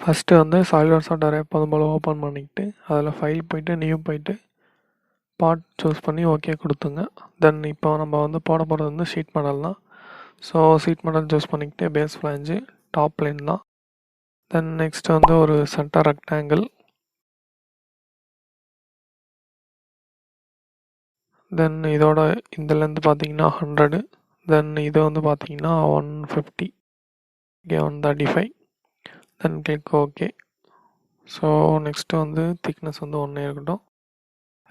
First வந்து SolidWorks சாஃப்ட்வேரை எப்போதும் போல் ஓப்பன் பண்ணிக்கிட்டு அதில் ஃபைல் போய்ட்டு நியூ போய்ட்டு பார்ட் சூஸ் பண்ணி ஓகே கொடுத்துங்க. தென் இப்போ நம்ம வந்து போட போகிறது வந்து ஷீட் மாடல் தான். ஸோ ஷீட் மாடல் சூஸ் பண்ணிக்கிட்டு பேஸ் ஃப்ளாஞ்சு டாப் லைன் தான். தென் நெக்ஸ்ட் வந்து ஒரு சென்டர் ரெக்டாங்கிள். தென் இதோட இந்த லென்த் பார்த்தீங்கன்னா 100. தென் இது வந்து பார்த்தீங்கன்னா 150. ஓகே 135. தென் கிளிக் ஓகே. ஸோ நெக்ஸ்ட்டு வந்து திக்னஸ் வந்து 1 இருக்கட்டும்.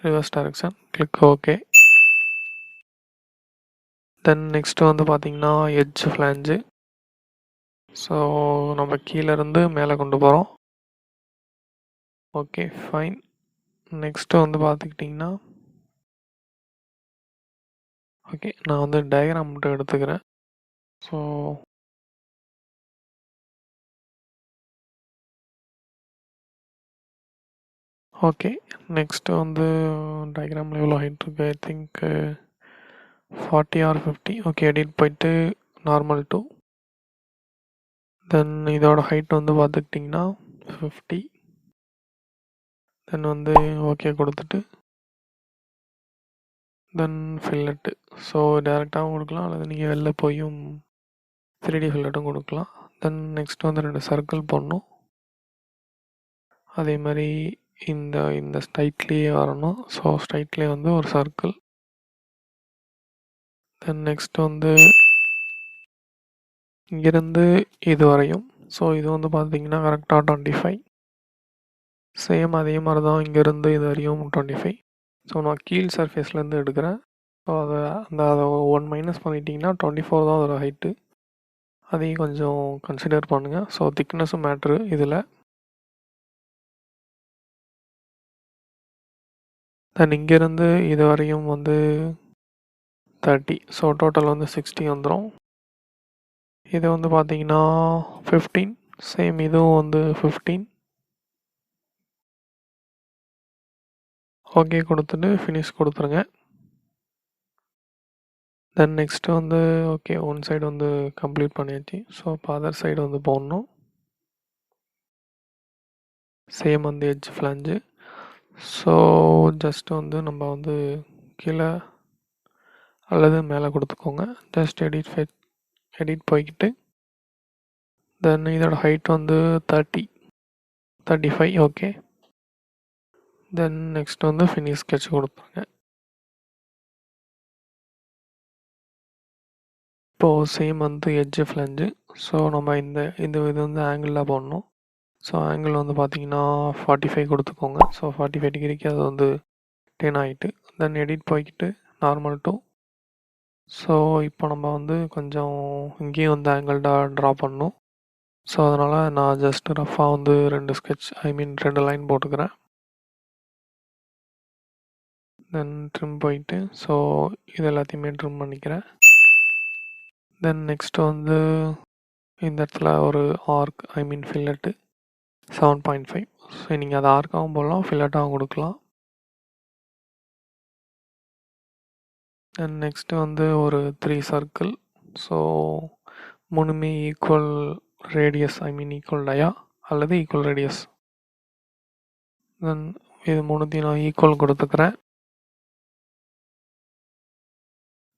Reverse direction click okay. Then next வந்து பார்த்தீங்கன்னா எட்ஜ் ஃப்ளாஞ்சு. ஸோ நம்ம கீழேருந்து மேலே கொண்டு போகிறோம். Okay fine. நெக்ஸ்ட்டு வந்து பார்த்துக்கிட்டிங்கன்னா ஓகே நான் வந்து டயக்ராம் மட்டும் எடுத்துக்கிறேன். ஸோ ஓகே நெக்ஸ்ட்டு வந்து டயக்ராமில் எவ்வளோ ஹைட் இருக்குது? I think 40 or 50. Okay edit போயிட்டு நார்மல் டூ. தென் இதோட ஹைட் வந்து பார்த்துக்கிட்டிங்கன்னா 50. தென் வந்து ஓகே கொடுத்துட்டு தென் ஃபில்லட்டு. ஸோ டேரெக்டாகவும் கொடுக்கலாம் அல்லது நீங்கள் வெளில போயும் 3D ஃபில்லட்டும் கொடுக்கலாம். தென் நெக்ஸ்ட் வந்து 2 சர்க்கிள் போடணும். அதே மாதிரி இந்த ஸ்ட்ரைட்லேயே வரணும். ஸோ ஸ்ட்ரைட்லேயே வந்து ஒரு சர்க்கிள். தென் நெக்ஸ்ட் வந்து இங்கேருந்து இது வரையும். ஸோ இது வந்து பார்த்தீங்கன்னா கரெக்டாக 25. சேம் அதே மாதிரி தான் இங்கேருந்து இது வரையும் 25. ஸோ நான் கீழ் சர்ஃபேஸ்லேருந்து எடுக்கிறேன். ஸோ அதை 1 மைனஸ் பண்ணிட்டீங்கன்னா 24 தான் அதோட ஹைட்டு. அதையும் கொஞ்சம் கன்சிடர் பண்ணுங்கள். ஸோ திக்னஸும் மேட்ரு இதில். தென் இங்கேருந்து இது வரையும் வந்து 30. ஸோ டோட்டல் வந்து 60 வந்துடும். இது வந்து பார்த்தீங்கன்னா 15. சேம் இதுவும் வந்து 15. ஓகே கொடுத்துட்டு ஃபினிஷ் கொடுத்துருங்க. தென் நெக்ஸ்ட்டு வந்து ஓகே ஒன் சைடு வந்து கம்ப்ளீட் பண்ணியாச்சு. ஸோ இப்போ அதர் சைடு வந்து போடணும். சேம் வந்து எட்ஜ் ஃப்ளாஞ்சு. ஸோ ஜஸ்ட் வந்து நம்ம வந்து கீழே அல்லது மேலே கொடுத்துக்கோங்க. ஜஸ்ட் எடிட் போய்கிட்டு தென் இதோட ஹைட் வந்து 30, 35. ஓகே தென் நெக்ஸ்ட் வந்து ஃபினிஷ் ஸ்கெட்ச் கொடுத்துருங்க. இப்போது சேம் வந்து எட்ஜ் ஃப்ளஞ்சு. ஸோ நம்ம இது வந்து ஆங்கிளில் போடணும். ஸோ ஆங்கிள் வந்து பார்த்தீங்கன்னா 45 கொடுத்துக்கோங்க. ஸோ 45 டிகிரிக்கு அது வந்து 10 ஆகிட்டு. தென் எடிட் போய்கிட்டு நார்மல் டூ. ஸோ இப்போ நம்ம வந்து கொஞ்சம் இங்கேயும் வந்து ஆங்கிள் ட்ரா பண்ணணும். ஸோ அதனால் நான் ஜஸ்ட் ரஃபாக வந்து 2 லைன் போட்டுக்கிறேன். தென் ட்ரிம் போயிட்டு ஸோ இது எல்லாத்தையுமே ட்ரிம் பண்ணிக்கிறேன். தென் நெக்ஸ்ட்டு வந்து இந்த இடத்துல ஒரு ஆர்க் ஃபில்லட்டு 7.5. ஸோ நீங்கள் அதை ஆர்க்காகவும் போடலாம் ஃபில்லட்டாகவும் கொடுக்கலாம். தென் நெக்ஸ்ட்டு வந்து ஒரு 3 சர்க்கிள். ஸோ 3மே ஈக்குவல் ரேடியஸ் ஈக்குவல் டயா அல்லது ஈக்குவல் ரேடியஸ். தென் இது 3த்தையும் நான் ஈக்குவல் கொடுத்துக்கிறேன்.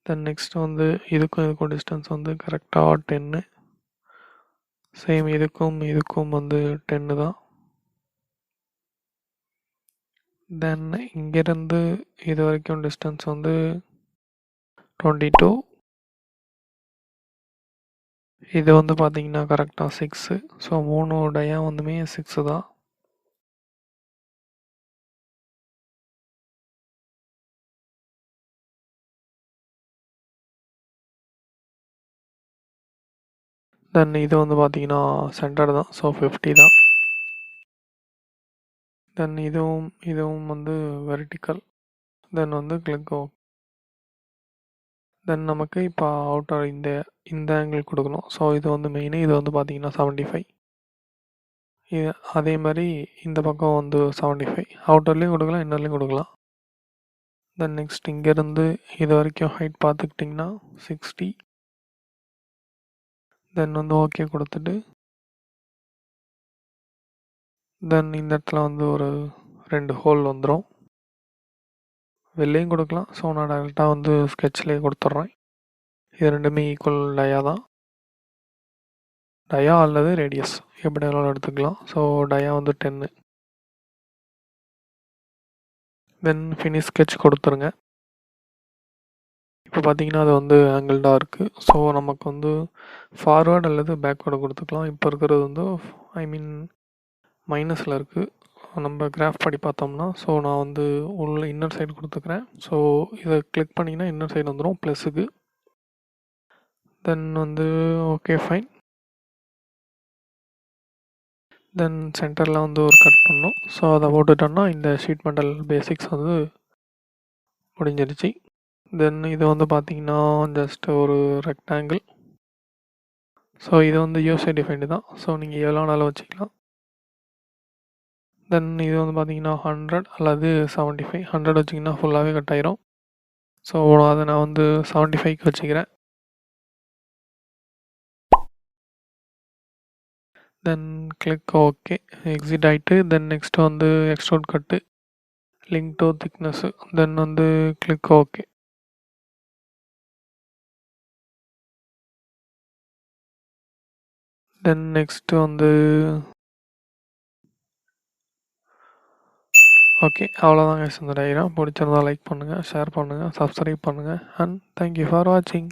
தென் நெக்ஸ்ட் வந்து இதுக்கும் டிஸ்டன்ஸ் வந்து கரெக்டாக 10. சேம் இதுக்கும் வந்து 10 தான். தென் இங்கேருந்து இது வரைக்கும் டிஸ்டன்ஸ் வந்து 22. இது வந்து பார்த்தீங்கன்னா கரெக்டாக 6. ஸோ 3 டயா வந்துமே 6 தான். தென் இது வந்து பார்த்தீங்கன்னா சென்டர் தான். ஸோ 50 தான். தென் இதுவும் வந்து வெர்டிக்கல். தென் வந்து கிளிக் ஓ. தென் நமக்கு இப்போ அவுட்டர் இந்த ஆங்கிள் கொடுக்கணும். ஸோ இது வந்து மெயின். இது வந்து பார்த்தீங்கன்னா 75. இது அதே மாதிரி இந்த பக்கம் வந்து 75. அவுட்டர்லேயும் கொடுக்கலாம் இன்னர்லேயும் கொடுக்கலாம். தென் நெக்ஸ்ட் இங்கேருந்து இது வரைக்கும் ஹைட் பார்த்துக்கிட்டிங்கன்னா 60. தென் வந்து ஓகே கொடுத்துட்டு தென் இந்த இடத்துல வந்து ஒரு 2 ஹோல் வந்துடும். வெளிலையும் கொடுக்கலாம். ஸோ நான் டேரெக்டாக வந்து ஸ்கெட்ச்லேயே கொடுத்துட்றேன். இது ரெண்டுமே ஈக்குவல் டயா தான். டயா அல்லது ரேடியஸ் எப்படி வேணாலும் எடுத்துக்கலாம். ஸோ டயா வந்து 10. தென் ஃபினிஷ் ஸ்கெட்ச் கொடுத்துருங்க. இப்போ பார்த்தீங்கன்னா அது வந்து ஆங்கிள்டாக இருக்குது. ஸோ நமக்கு வந்து ஃபார்வேர்டு அல்லது பேக்வேர்டு கொடுத்துக்கலாம். இப்போ இருக்கிறது வந்து மைனஸில் இருக்குது. நம்ம கிராஃப் படி பார்த்தோம்னா ஸோ நான் வந்து உள்ள இன்னர் சைடு கொடுத்துக்கிறேன். ஸோ இதை கிளிக் பண்ணிங்கன்னா இன்னர் சைடு வந்துடும் ப்ளஸுக்கு. தென் வந்து ஓகே ஃபைன். தென் சென்டரில் வந்து ஒரு கட் பண்ணோம். ஸோ அதை போட்டுட்டோன்னா இந்த ஷீட் மெட்டல் பேசிக்ஸ் வந்து முடிஞ்சிருச்சு. தென் இது வந்து பார்த்தீங்கன்னா ஜஸ்ட் ஒரு ரெக்டாங்கிள். ஸோ இது வந்து யூசர் டிஃபைன்டு தான். ஸோ நீங்கள் எவ்வளோ நாளும் வச்சுக்கலாம். தென் இது வந்து பார்த்தீங்கன்னா 100 அல்லது 75. 100 வச்சிங்கன்னா ஃபுல்லாகவே கட் ஆயிரும். ஸோ அதை நான் வந்து 75க்கு வச்சுக்கிறேன். தென் கிளிக் ஓகே, எக்ஸிட் ஆகிட்டு தென் நெக்ஸ்ட் வந்து extrude cut, link to thickness, then வந்து கிளிக் ஓகே. தென் நெக்ஸ்ட் வந்து ஓகே, அவ்வளோதாங்க. இந்த டயக்ராம் பிடிச்சிருந்தா லைக் பண்ணுங்கள், ஷேர் பண்ணுங்கள், சப்ஸ்கிரைப் பண்ணுங்கள் அண்ட் தேங்க்யூ ஃபார் வாட்சிங்.